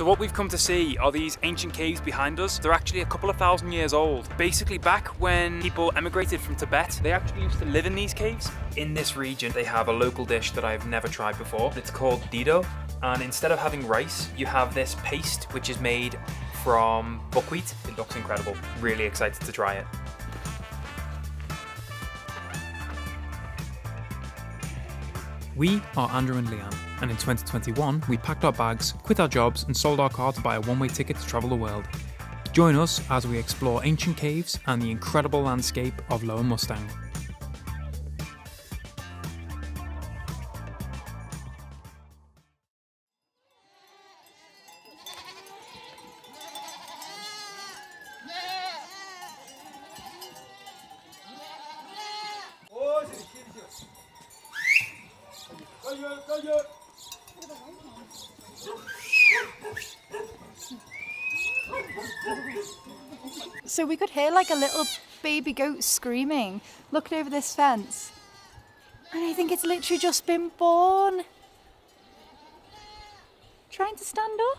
So what we've come to see are these ancient caves behind us. They're actually a couple of thousand years old. Basically back when people emigrated from Tibet, they actually used to live in these caves. In this region, they have a local dish that I've never tried before. It's called dido. And instead of having rice, you have this paste, which is made from buckwheat. It looks incredible. Really excited to try it. We are Andrew and Leanne, and in 2021 we packed our bags, quit our jobs and sold our car to buy a one-way ticket to travel the world. Join us as we explore ancient caves and the incredible landscape of Lower Mustang. So we could hear like a little baby goat screaming, looking over this fence. And I think it's literally just been born. Trying to stand up.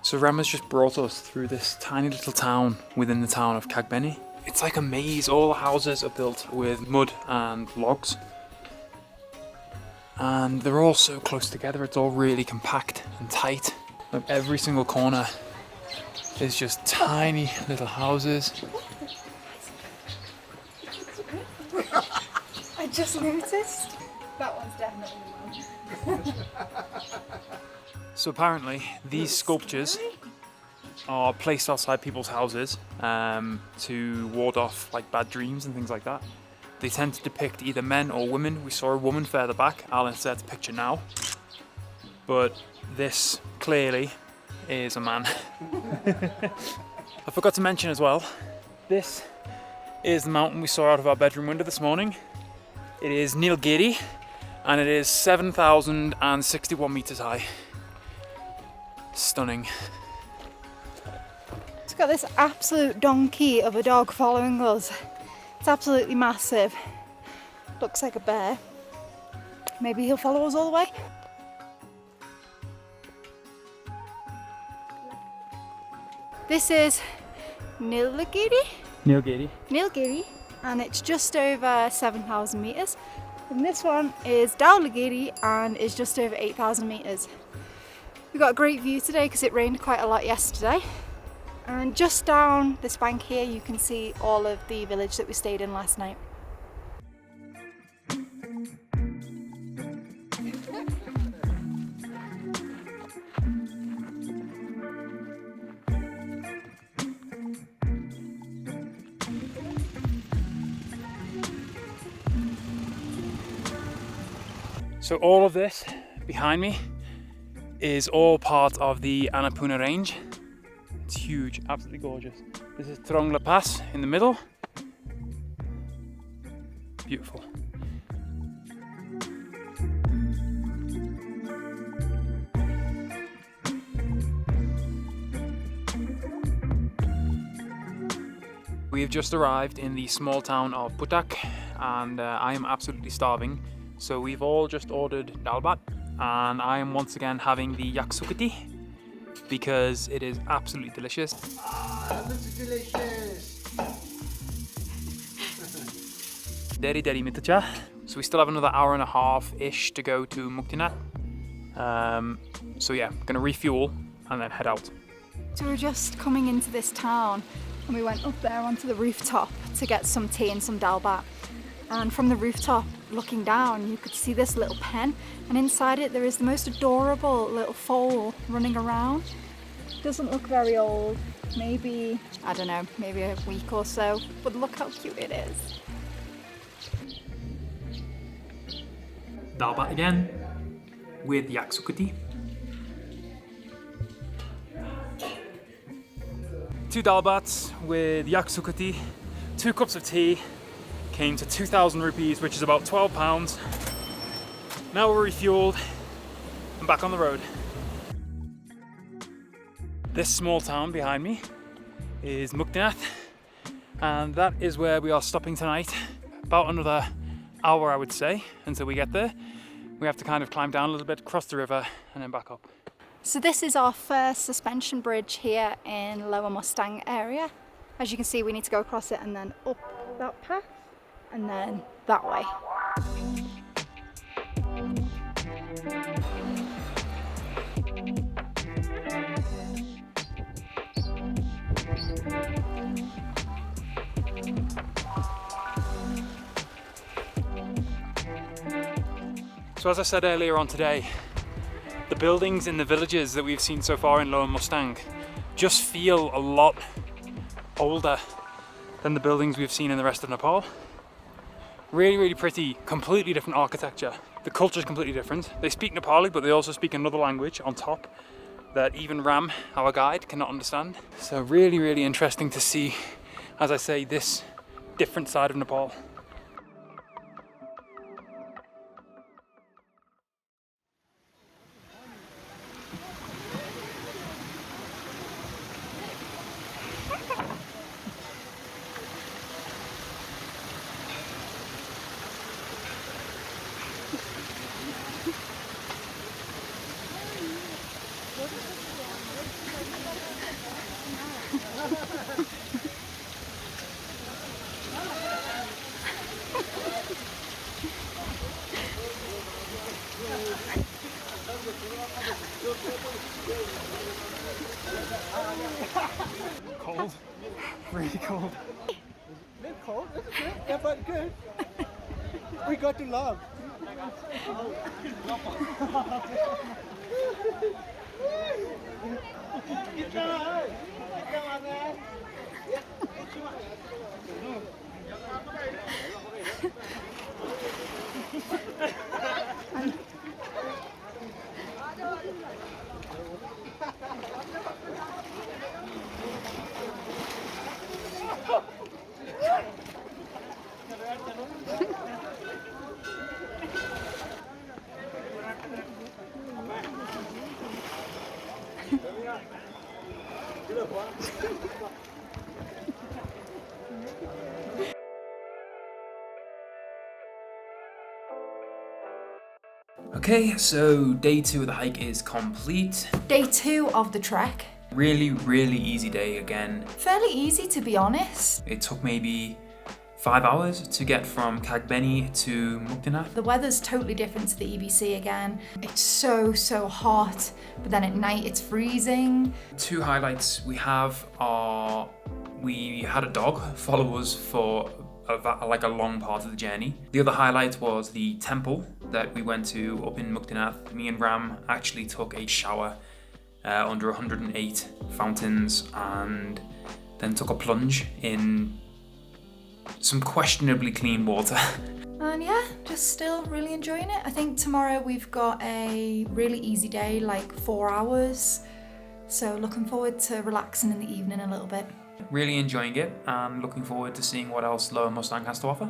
So Rema's just brought us through this tiny little town within the town of Kagbeni. It's like a maze. All the houses are built with mud and logs. And they're all so close together, it's all really compact and tight. Like every single corner is just tiny little houses. I just noticed. That one's definitely mine. So apparently these sculptures are placed outside people's houses to ward off like bad dreams and things like that. They tend to depict either men or women. We saw a woman further back. I'll insert a picture now. But this clearly is a man. I forgot to mention as well, this is the mountain we saw out of our bedroom window this morning. It is Nilgiri and it is 7,061 meters high. Stunning. It's got this absolute donkey of a dog following us. It's absolutely massive. Looks like a bear. Maybe he'll follow us all the way. This is Nilgiri, and it's just over 7,000 meters. And this one is Dhaulagiri and is just over 8,000 meters. We got a great view today because it rained quite a lot yesterday. And just down this bank here you can see all of the village that we stayed in last night. So all of this behind me is all part of the Annapurna range. It's huge, absolutely gorgeous. This is Trongla Pass in the middle. Beautiful. We have just arrived in the small town of Putak and I am absolutely starving. So we've all just ordered dal bhat. And I am once again having the yaksukati because it is absolutely delicious. Ah, that's delicious! Deri mitacha. So we still have another hour and a half-ish to go to Muktinath. So yeah, gonna refuel and then head out. So we're just coming into this town and we went up there onto the rooftop to get some tea and some dal bhat. And from the rooftop, looking down, you could see this little pen, and inside it there is the most adorable little foal running around. Doesn't look very old, maybe, I don't know, maybe a week or so, but look how cute it is. Dal bhat again with yaksukati. 2 dal bhats with yaksukati, 2 cups of tea, came to 2,000 rupees, which is about £12. Now we're refueled and back on the road. This small town behind me is Muktinath, and that is where we are stopping tonight. About another hour, I would say, until we get there. We have to kind of climb down a little bit, cross the river, and then back up. So this is our first suspension bridge here in Lower Mustang area. As you can see, we need to go across it and then up that path and then that way. So as I said earlier on today, the buildings in the villages that we've seen so far in Lower Mustang just feel a lot older than the buildings we've seen in the rest of Nepal. Really, really pretty, completely different architecture. The culture is completely different. They speak Nepali, but they also speak another language on top that even Ram, our guide, cannot understand. So really, really interesting to see, as I say, this different side of Nepal. Cold, really cold. It's cold, it's good. Yeah, but good. We got to love. Okay, so day 2 of the hike is complete. Day 2 of the trek. Really, really easy day again. Fairly easy, to be honest. It took maybe 5 hours to get from Kagbeni to Muktinath. The weather's totally different to the EBC again. It's so hot, but then at night it's freezing. 2 highlights we have are, we had a dog follow us for like a long part of the journey. The other highlight was the temple that we went to up in Muktinath. Me and Ram actually took a shower under 108 fountains and then took a plunge in some questionably clean water. And yeah, just still really enjoying it. I think tomorrow we've got a really easy day, like 4 hours. So looking forward to relaxing in the evening a little bit. Really enjoying it and looking forward to seeing what else Lower Mustang has to offer.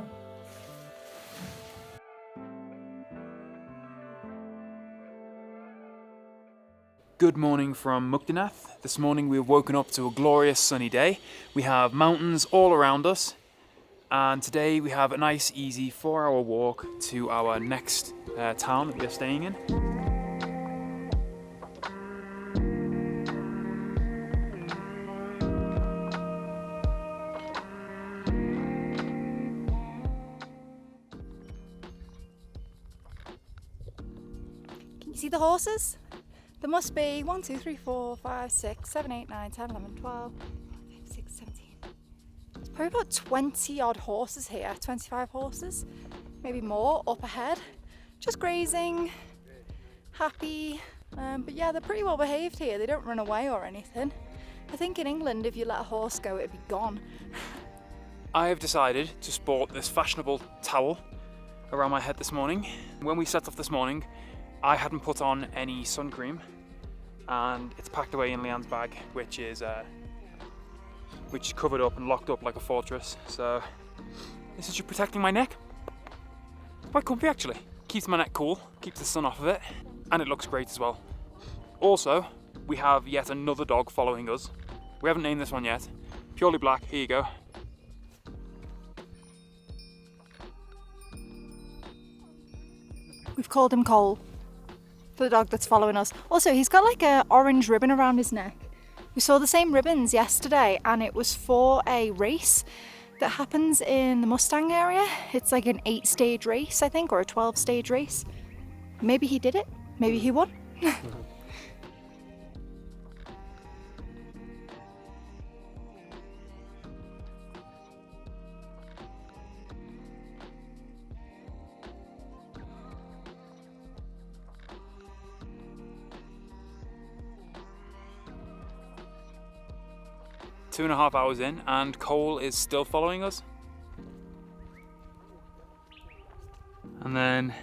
Good morning from Muktinath. This morning we've woken up to a glorious sunny day. We have mountains all around us, and today we have a nice easy 4-hour walk to our next town that we are staying in. Can you see the horses? There must be 1, 2, 3, 4, 5, 6, 7, 8, 9, 10, 11, 12, 15, 16, 17. There's probably about 20 odd horses here, 25 horses, maybe more up ahead. Just grazing, happy. But yeah, they're pretty well behaved here. They don't run away or anything. I think in England, if you let a horse go, it'd be gone. I have decided to sport this fashionable towel around my head this morning. When we set off this morning, I hadn't put on any sun cream, and it's packed away in Leanne's bag, which is covered up and locked up like a fortress. So This is just protecting my neck. It's quite comfy actually. Keeps my neck cool, keeps the sun off of it, and it looks great as well. Also, we have yet another dog following us. We haven't named this one yet. Purely black, here you go. We've called him Cole, for the dog that's following us. Also, he's got like an orange ribbon around his neck. We saw the same ribbons yesterday, and it was for a race that happens in the Mustang area. It's like an 8-stage race, I think, or a 12-stage race. Maybe he did it, maybe he won. 2.5 hours in, and Cole is still following us. And then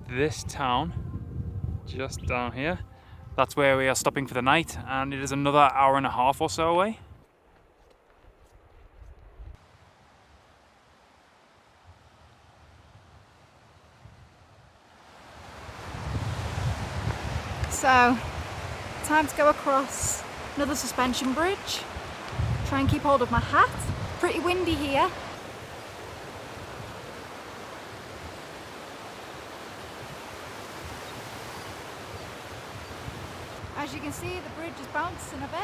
this town, just down here, that's where we are stopping for the night, and it is another 1.5 hours or so away. So, time to go across another suspension bridge. Try and keep hold of my hat. Pretty windy here. As you can see, the bridge is bouncing a bit.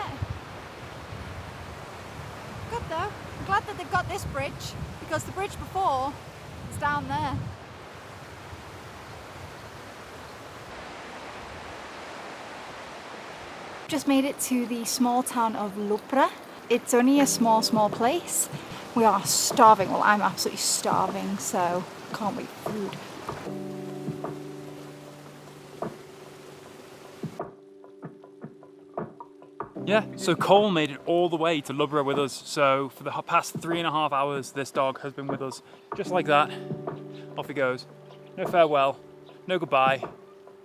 Good though. I'm glad that they've got this bridge, because the bridge before is down there. Just made it to the small town of Lubra. It's only a small place. We are starving. Well, I'm absolutely starving, so can't wait for food. Yeah, so Cole made it all the way to Lubra with us. So for the past 3.5 hours, this dog has been with us. Just like that, off he goes. No farewell, no goodbye.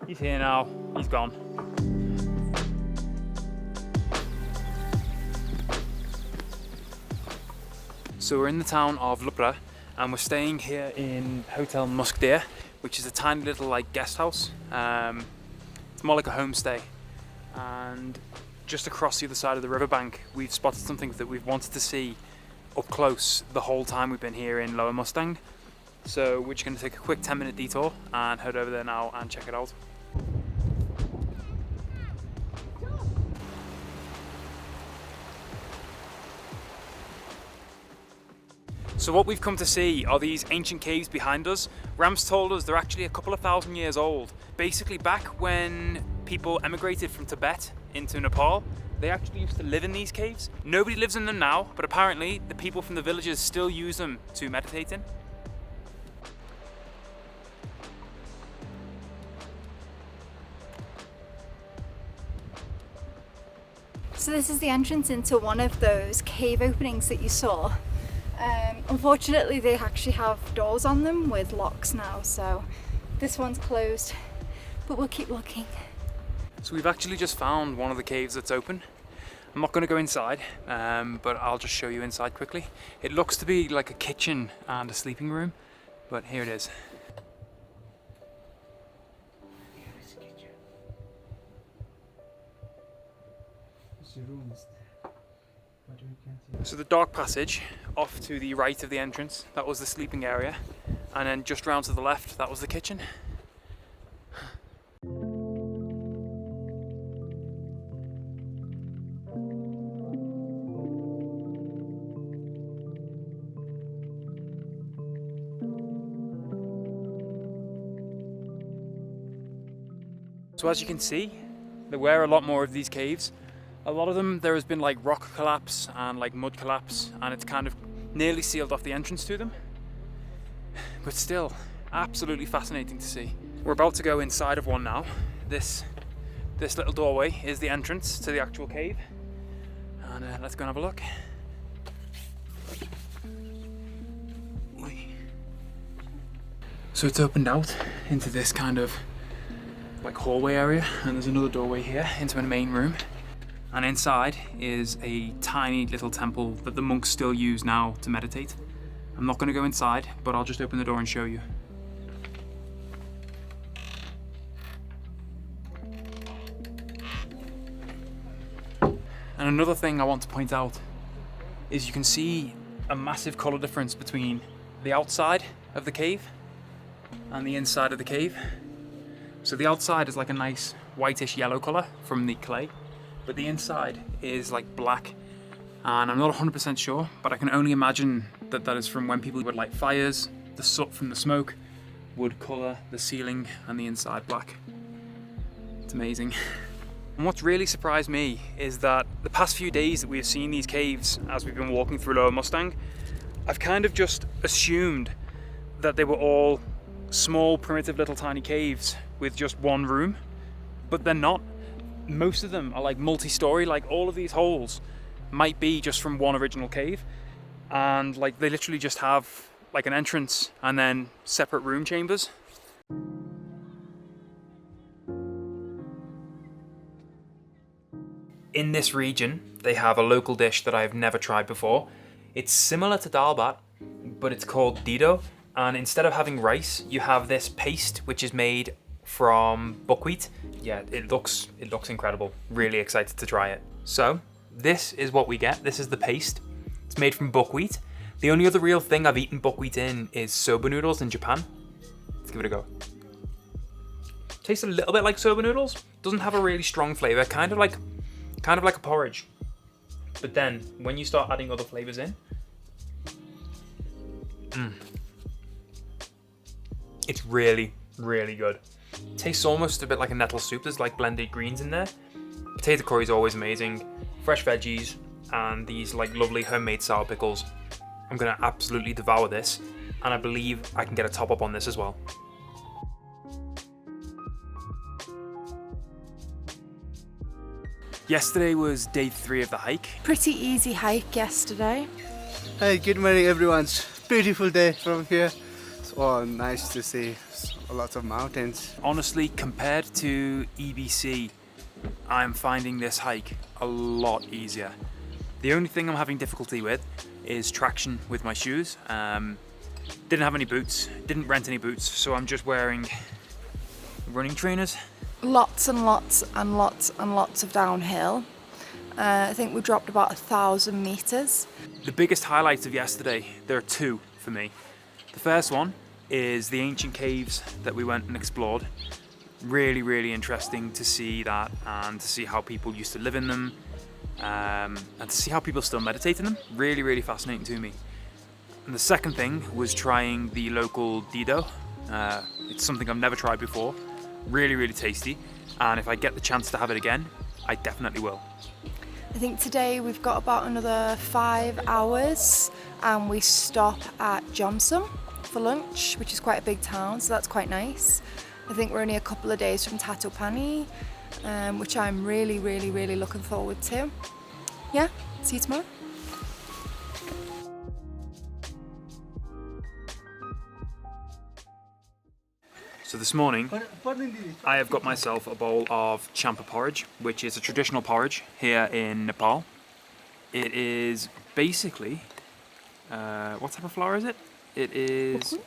He's here now, he's gone. So we're in the town of Lubra, and we're staying here in Hotel Muktinath, which is a tiny little like guest house. It's more like a homestay. And just across the other side of the riverbank, we've spotted something that we've wanted to see up close the whole time we've been here in Lower Mustang. So we're just going to take a quick 10-minute detour and head over there now and check it out. So what we've come to see are these ancient caves behind us. Rams told us they're actually a couple of thousand years old. Basically back when people emigrated from Tibet into Nepal, they actually used to live in these caves. Nobody lives in them now, but apparently the people from the villages still use them to meditate in. So this is the entrance into one of those cave openings that you saw. Unfortunately, they actually have doors on them with locks now, so this one's closed, but we'll keep looking. So we've actually just found one of the caves that's open. I'm not going to go inside, but I'll just show you inside quickly. It looks to be like a kitchen and a sleeping room, but here it is. So the dark passage off to the right of the entrance, that was the sleeping area, and then just round to the left, that was the kitchen. So as you can see, there were a lot more of these caves. A lot of them, there has been like rock collapse and like mud collapse, and it's kind of nearly sealed off the entrance to them. But still, absolutely fascinating to see. We're about to go inside of one now. This little doorway is the entrance to the actual cave. And let's go and have a look. So it's opened out into this kind of like hallway area, and there's another doorway here into a main room. And inside is a tiny little temple that the monks still use now to meditate. I'm not going to go inside, but I'll just open the door and show you. And another thing I want to point out is you can see a massive colour difference between the outside of the cave and the inside of the cave. So the outside is like a nice whitish yellow colour from the clay, but the inside is like black, and I'm not 100% sure, but I can only imagine that that is from when people would light fires. The soot from the smoke would colour the ceiling and the inside black. It's amazing. And what's really surprised me is that the past few days that we've seen these caves as we've been walking through Lower Mustang, I've kind of just assumed that they were all small, primitive little tiny caves with just one room, but they're not. Most of them are like multi-story, like all of these holes might be just from one original cave, and like they literally just have like an entrance and then separate room chambers. In this region, they have a local dish that I've never tried before. It's similar to dal bhat, but it's called dido. And instead of having rice, you have this paste, which is made from buckwheat. Yeah, it looks incredible. Really excited to try it. So, this is what we get. This is the paste. It's made from buckwheat. The only other real thing I've eaten buckwheat in is soba noodles in Japan. Let's give it a go. Tastes a little bit like soba noodles. Doesn't have a really strong flavor, kind of like a porridge. But then, when you start adding other flavors in, it's really, really good. It tastes almost a bit like a nettle soup. There's like blended greens in there. Potato curry is always amazing. Fresh veggies and these like lovely homemade sour pickles. I'm gonna absolutely devour this, and I believe I can get a top up on this as well. Yesterday was day 3 of the hike. Pretty easy hike yesterday. Hey, good morning everyone. It's a beautiful day from here. It's all nice to see. Lots of mountains. Honestly, compared to EBC, I'm finding this hike a lot easier. The only thing I'm having difficulty with is traction with my shoes. Didn't have any boots, didn't rent any boots, so I'm just wearing running trainers. Lots and lots and lots and lots of downhill. I think we dropped about 1,000 meters. The biggest highlights of yesterday, there are 2 for me. The first one is the ancient caves that we went and explored. Really, really interesting to see that, and to see how people used to live in them, and to see how people still meditate in them. Really, really fascinating to me. And the second thing was trying the local dido. It's something I've never tried before. Really, really tasty, and if I get the chance to have it again, I definitely will. I think today we've got about another 5 hours, and we stop at Jomsom for lunch, which is quite a big town, so that's quite nice. I think we're only a couple of days from Tatopani, which I'm really, really, really looking forward to. Yeah, see you tomorrow. So this morning, I have got myself a bowl of champa porridge, which is a traditional porridge here in Nepal. It is basically, what type of flour is it? It is,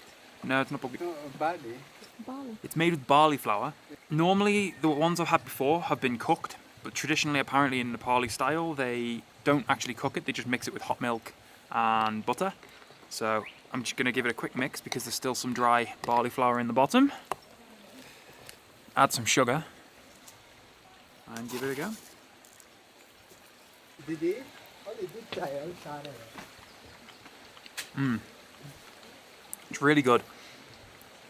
no, it's not buckwheat. Barley. It's made with barley flour. Normally, the ones I've had before have been cooked, but traditionally, apparently in Nepali style, they don't actually cook it, they just mix it with hot milk and butter. So I'm just gonna give it a quick mix because there's still some dry barley flour in the bottom. Add some sugar and give it a go. It's really good.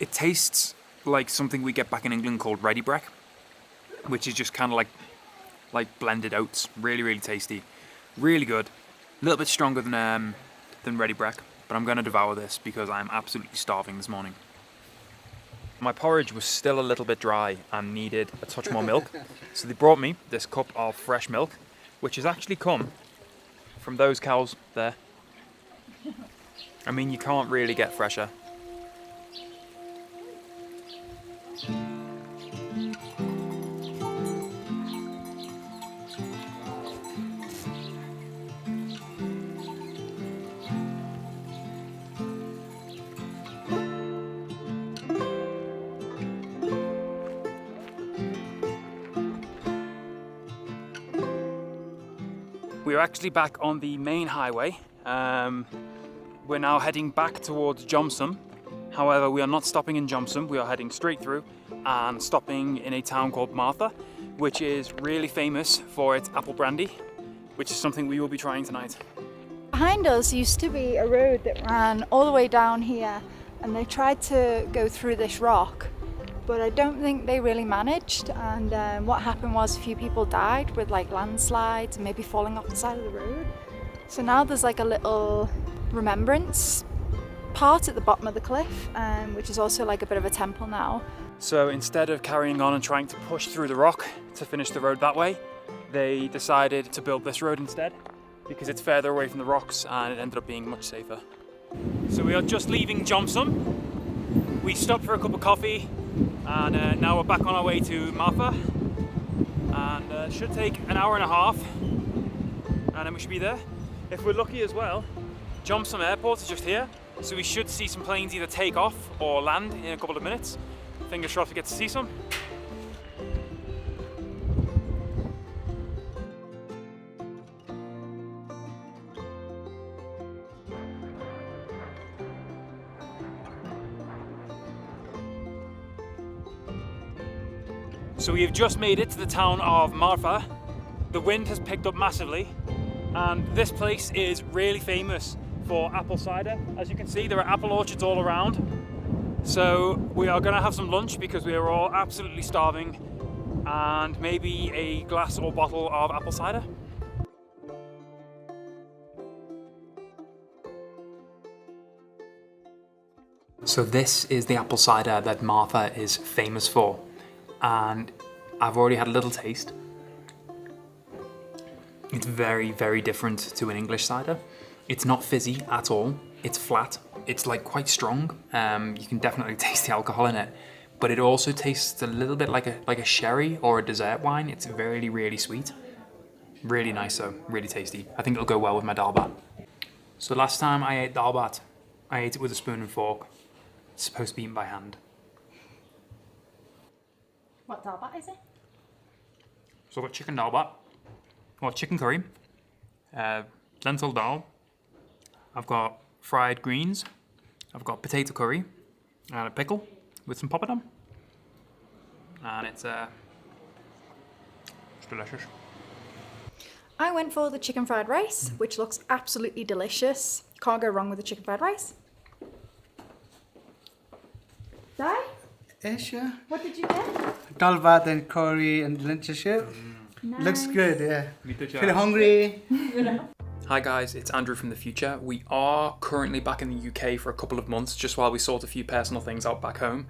It tastes like something we get back in England called ready breck, which is just kind of like blended oats. Really, really tasty. Really good. A little bit stronger than ready breck, but I'm going to devour this because I'm absolutely starving this morning. My porridge was still a little bit dry and needed a touch more milk, so they brought me this cup of fresh milk, which has actually come from those cows there. I mean, you can't really get fresher. We're actually back on the main highway. We're now heading back towards Jomsom. However, we are not stopping in Jomsom. We are heading straight through and stopping in a town called Marpha, which is really famous for its apple brandy, which is something we will be trying tonight. Behind us used to be a road that ran all the way down here, and they tried to go through this rock, but I don't think they really managed. And what happened was a few people died with like landslides and maybe falling off the side of the road. So now there's like a little remembrance part at the bottom of the cliff, which is also like a bit of a temple now. So instead of carrying on and trying to push through the rock to finish the road that way, they decided to build this road instead because it's further away from the rocks and it ended up being much safer. So we are just leaving Jomsom. We stopped for a cup of coffee and now we're back on our way to Marpha, and it should take an hour and a half and then we should be there. If we're lucky as well, Jomsom Airport is just here, so we should see some planes either take off or land in a couple of minutes. Fingers crossed we get to see some. So we have just made it to the town of Marpha. The wind has picked up massively, and this place is really famous for apple cider. As you can see, there are apple orchards all around. So we are gonna have some lunch because we are all absolutely starving, and maybe a glass or bottle of apple cider. So this is the apple cider that Marpha is famous for, and I've already had a little taste. It's very, very different to an English cider. It's not fizzy at all. It's flat. It's like quite strong. You can definitely taste the alcohol in it, but it also tastes a little bit like a sherry or a dessert wine. It's really, really sweet. Really nice though, really tasty. I think it'll go well with my dal bhat. So last time I ate dal bhat, I ate it with a spoon and fork. It's supposed to be eaten by hand. What dal bhat is it? So I've got chicken dal bhat, I've got chicken curry, lentil dal, I've got fried greens, I've got potato curry, and a pickle with some poppadom. And it's delicious. I went for the chicken fried rice, which looks absolutely delicious. Can't go wrong with the chicken fried rice. Di? Yes, yeah. What did you get? Dal bhat and curry and lentil soup. Nice. Looks good, yeah. Feel hungry. Hi guys, it's Andrew from the future. We are currently back in the UK for a couple of months just while we sort a few personal things out back home.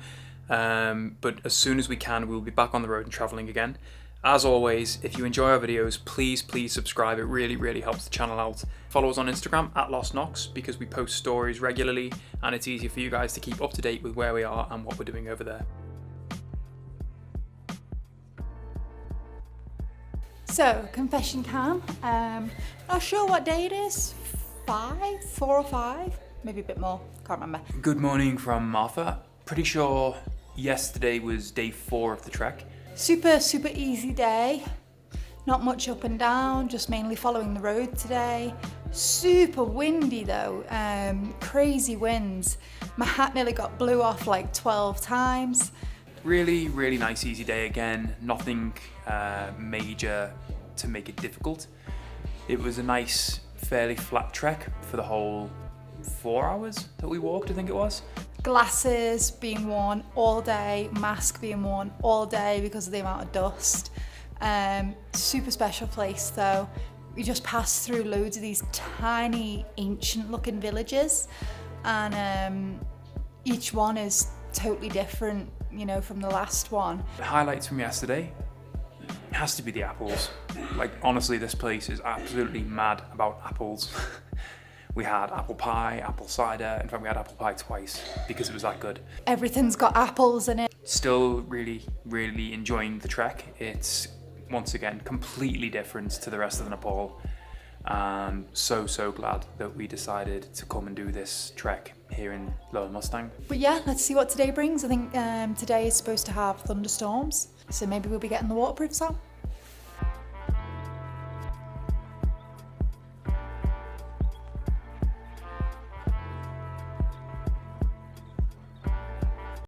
But as soon as we can, we'll be back on the road and traveling again. As always, if you enjoy our videos, please subscribe. It really, really helps the channel out. Follow us on Instagram @LostKnox because we post stories regularly and it's easier for you guys to keep up to date with where we are and what we're doing over there. So, confession time. Not sure what day it is. 4 or 5? Maybe a bit more. Can't remember. Good morning from Marpha. Pretty sure yesterday was day 4 of the trek. Super easy day. Not much up and down, just mainly following the road today. Super windy though, crazy winds. My hat nearly got blew off like 12 times. Really, really nice easy day again. Nothing major to make it difficult. It was a nice, fairly flat trek for the whole 4 hours that we walked, I think it was. Glasses being worn all day, mask being worn all day because of the amount of dust. Super special place though. We just passed through loads of these tiny, ancient looking villages, and each one is totally different, you know, from the last one. The highlights from yesterday has to be the apples. Like honestly, this place is absolutely mad about apples. We had apple pie, apple cider. In fact, we had apple pie twice because it was that good. Everything's got apples in it. Still really, really enjoying the trek. It's once again completely different to the rest of Nepal. So glad that we decided to come and do this trek here in Lower Mustang. But yeah, let's see what today brings. I think today is supposed to have thunderstorms, so maybe we'll be getting the waterproofs out.